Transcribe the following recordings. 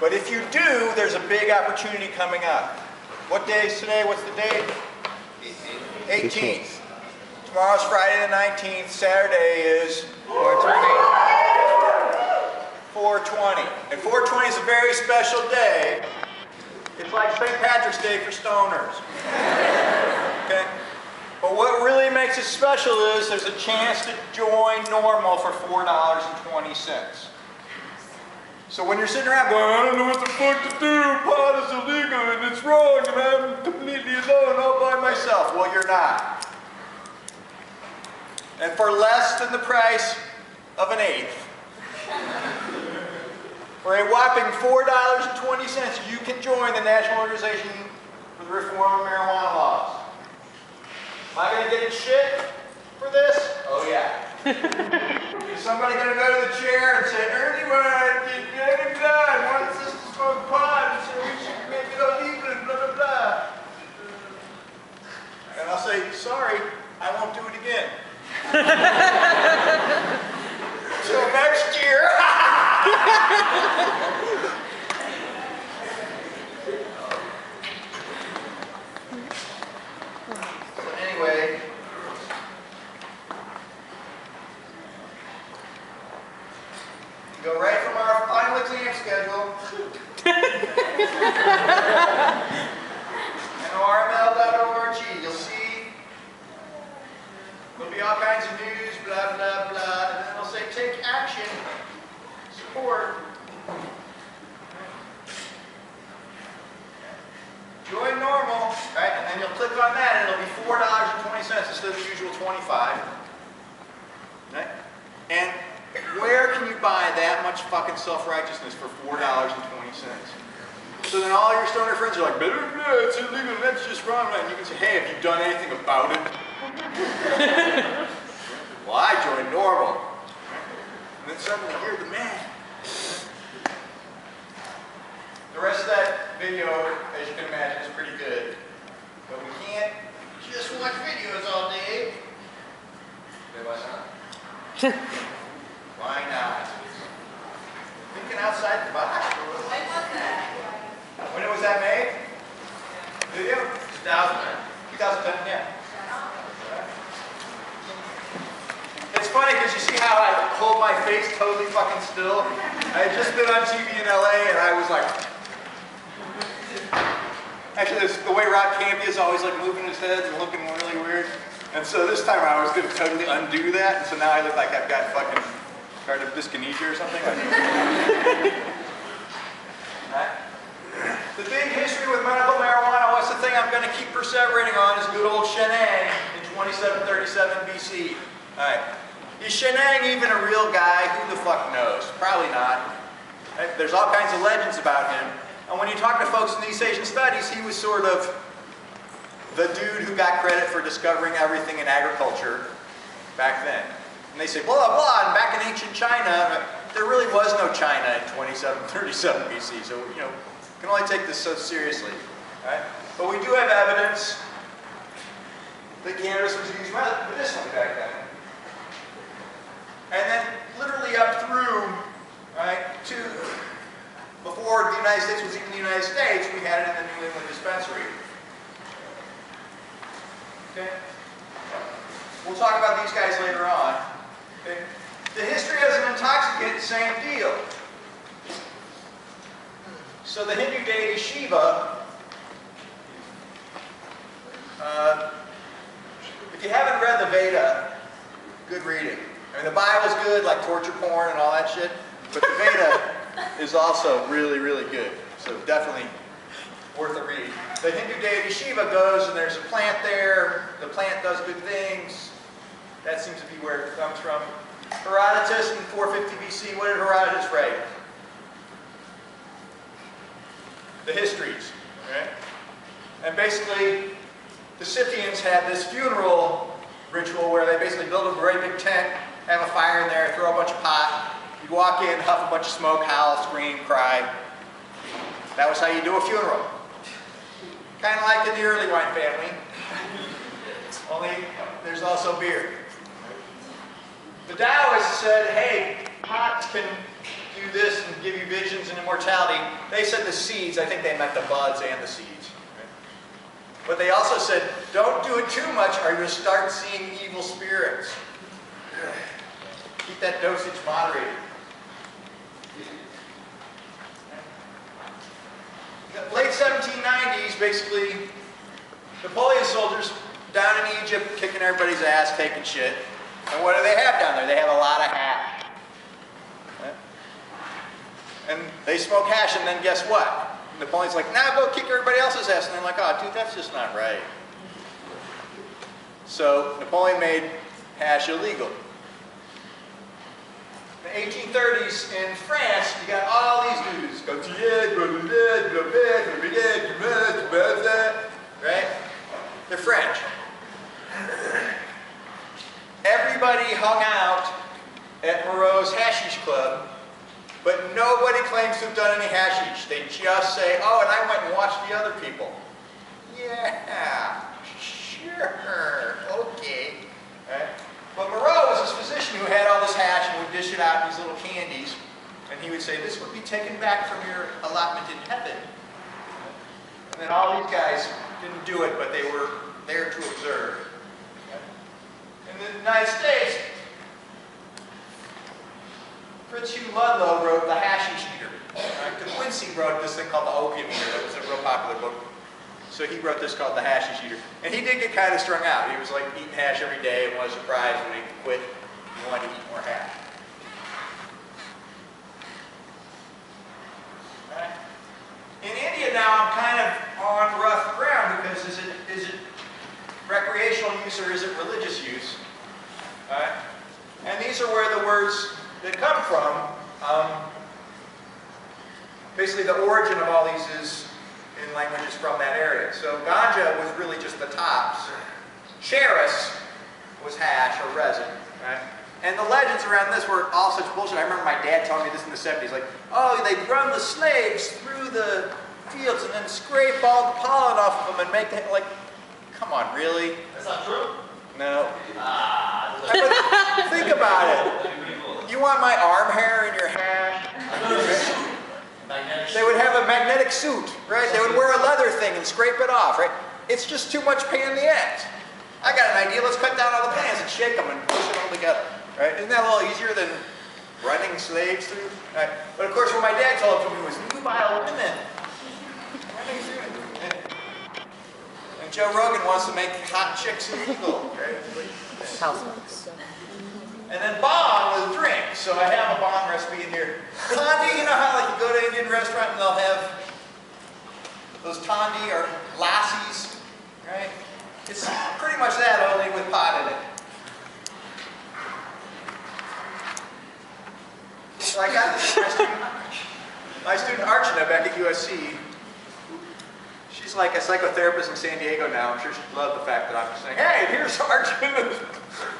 But if you do, there's a big opportunity coming up. What day is today? What's the date? 18th. Tomorrow's Friday the 19th. Saturday is 420. And 420 is a very special day. It's like St. Patrick's Day for stoners. Okay? But what really makes it special is there's a chance to join normal for $4.20. So when you're sitting around going, I don't know what the fuck to do, pot is illegal and it's wrong and I'm completely alone all by myself. Well, you're not. And for less than the price of an eighth, for a whopping $4.20, you can join the National Organization for the Reform of Marijuana Laws. Am I going to get in shit for this? Oh yeah. Is somebody going to go to the chair and say, Earleywine, get it done, wants us to smoke pot, and so we should make it illegal, and blah, blah, blah. And I'll say, sorry, I won't do it again. Till next year. So anyway, go right from our final exam schedule and rml.org. You'll see there'll be all kinds of news, blah, blah, blah, and then they'll say take action, support, join normal, right? And then you'll click on that and it'll be $4.20 instead of the usual $25. Right? And where can you buy that much fucking self-righteousness for $4.20? So then all your stoner friends are like, blah, blah, blah, it's illegal, that's just wrong. And you can say, hey, have you done anything about it? Well, I joined normal. And then suddenly you're the man. The rest of that video, as you can imagine, is pretty good. But we can't just watch videos all day. Why not? Why not? Thinking outside the box. When was that? When was that made? Video? 2010. 2010, yeah. It's funny because you see how I hold my face totally fucking still? I had just been on TV in LA and I was like... Actually, the way Rob Campy is always like moving his head and looking really weird. And so this time I was going to totally undo that, and so now I look like I've got fucking tardive dyskinesia or something. Right. The big history with medical marijuana, what's the thing I'm going to keep perseverating on, is good old Shenang in 2737 BC. Alright. Is Shenang even a real guy? Who the fuck knows? Probably not. Right? There's all kinds of legends about him. And when you talk to folks in East Asian studies, he was sort of the dude who got credit for discovering everything in agriculture back then. And they say, blah, blah, and back in ancient China, there really was no China in 2737 BC. So, you know, you can only take this so seriously. Right? But we do have evidence that cannabis was used medicinally back then. And then literally up through, right, to before the United States was even the United States, we had it in the New England dispensary. Okay? We'll talk about these guys later on. Okay? The history as an intoxicant, same deal. So the Hindu deity Shiva, if you haven't read the Veda, good reading. I mean, the Bible's good, like torture porn and all that shit, but the Veda is also really, really good. So definitely worth a read. The Hindu deity Shiva goes and there's a plant there. The plant does good things. That seems to be where it comes from. Herodotus in 450 BC, what did Herodotus write? The histories. Okay? And basically, the Scythians had this funeral ritual where they basically build a very big tent, have a fire in there, throw a bunch of pot. You walk in, huff a bunch of smoke, howl, scream, cry. That was how you do a funeral. Kind of like in the Earleywine family. Only there's also beer. The Taoists said, hey, pot can do this and give you visions and immortality. They said the seeds. I think they meant the buds and the seeds. But they also said, don't do it too much or you'll start seeing evil spirits. Keep that dosage moderated. The late 1790s, basically, Napoleon's soldiers down in Egypt kicking everybody's ass, taking shit. And what do they have down there? They have a lot of hash. And they smoke hash, and then guess what? Napoleon's like, nah, go kick everybody else's ass. And they're like, oh, dude, that's just not right. So Napoleon made hash illegal. In the 1830s in France, you got all these dudes. Right? They're French. Everybody hung out at Moreau's hashish club, but nobody claims to have done any hashish. They just say, oh, and I went and watched the other people. Yeah, sure, okay. Right? But Moreau was this physician who had all this hash and would dish it out in these little candies. And he would say, this would be taken back from your allotment in heaven. And then all these guys didn't do it, but they were there to observe. In the United States, Fritz Hugh Ludlow wrote The Hashish Eater. De Quincey wrote this thing called The Opium Eater. That was a real popular book. So he wrote this called The Hashish Eater. And he did get kind of strung out. He was like eating hash every day and was surprised when he quit. He wanted to eat more hash. Right. In India now, I'm kind of on rough ground because is it recreational use or is it religious use? Right. And these are where the words that come from. Basically, the origin of all these is in languages from that area. So ganja was really just the tops. Charis was hash or resin, right? And the legends around this were all such bullshit. I remember my dad telling me this in the 70s, like, oh, they'd run the slaves through the fields and then scrape all the pollen off of them and make it, like, come on, really? That's not true? No. Think about it. You want my arm hair in your hash? They would have a magnetic suit, right? They would wear a leather thing and scrape it off, right? It's just too much pain in the ass. I got an idea. Let's cut down all the plants and shake them and push it all together, right? Isn't that a little easier than running slaves through? Right? But of course, what my dad told me was nubile women running through. And Joe Rogan wants to make hot chicks illegal, right? Housewives. And then bong was drink. So I have a bong recipe in here. Tandi, you know how like you go to an Indian restaurant and they'll have those tandi or lassies, right? It's pretty much that, only with pot in it. So I got this my student Archana back at USC. She's like a psychotherapist in San Diego now. I'm sure she'd love the fact that I'm saying, hey, here's Archana's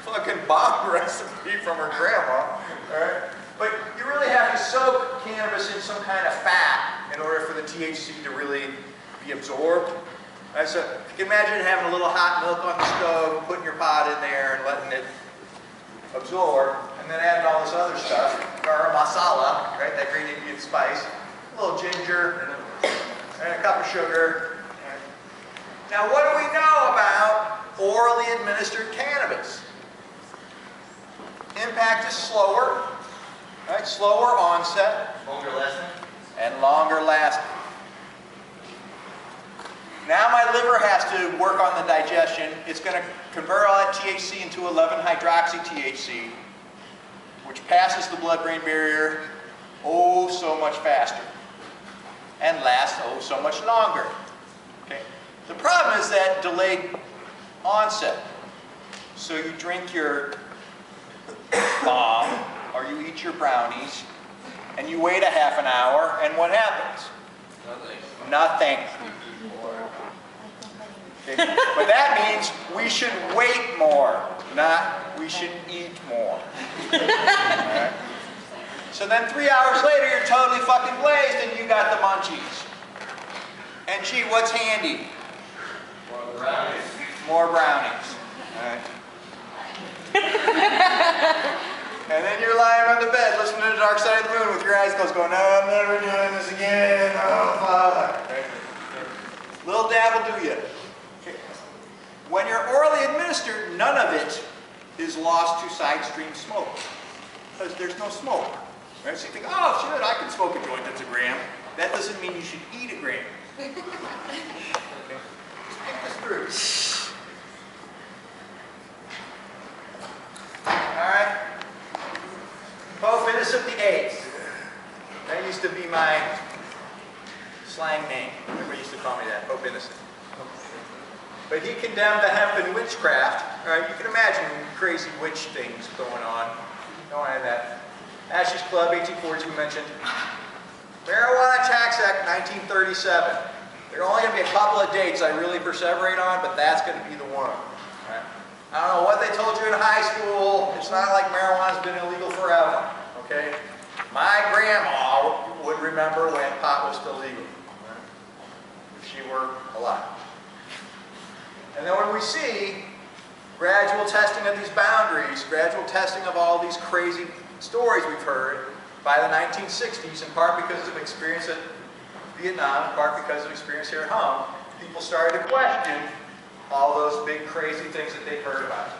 fucking bomb recipe from her grandma. All right? But you really have to soak cannabis in some kind of fat in order for the THC to really be absorbed. Right? So you can imagine having a little hot milk on the stove, putting your pot in there and letting it absorb, and then adding all this other stuff, garam masala, right, that green Indian spice, a little ginger, and a cup of sugar. Now, what do we know about orally administered cannabis? Impact is slower, right? Slower onset. Longer lasting? And longer lasting. Now my liver has to work on the digestion. It's going to convert all that THC into 11-hydroxy-THC, which passes the blood-brain barrier oh so much faster and lasts oh so much longer. Okay. The problem is that delayed onset. So you drink your bomb or you eat your brownies and you wait a half an hour and what happens? Nothing. Okay. But that means we should wait more, not we should eat more. Right. So then 3 hours later, you're totally fucking blazed and you got the munchies. And gee, what's handy? More brownies. More brownies. All right. And then you're lying on the bed listening to the Dark Side of the Moon with your eyes closed going, no, I'm never doing this again, oh fuck. Little dab will do you. Okay. When you're orally administered, none of it is lost to side stream smoke. Because there's no smoke. Right? So you think, oh shit, I can smoke a joint that's a gram. That doesn't mean you should eat a gram. Okay. Just think this through. Alright. Pope Innocent VIII. That used to be my slang name. Everybody used to call me that, Pope Innocent. But he condemned the hemp and witchcraft. Alright, you can imagine crazy witch things going on. Don't have that. Ashes Club, 1842 mentioned. Marijuana Tax Act, 1937. There are only going to be a couple of dates I really perseverate on, but that's going to be the one. Right? I don't know what they told you in high school. It's not like marijuana's been illegal forever. Okay? My grandma would remember when pot was still legal. Right? If she were alive. And then when we see gradual testing of these boundaries, gradual testing of all these crazy stories we've heard by the 1960s, in part because of experience at Vietnam, in part because of experience here at home, people started to question all those big crazy things that they've heard about.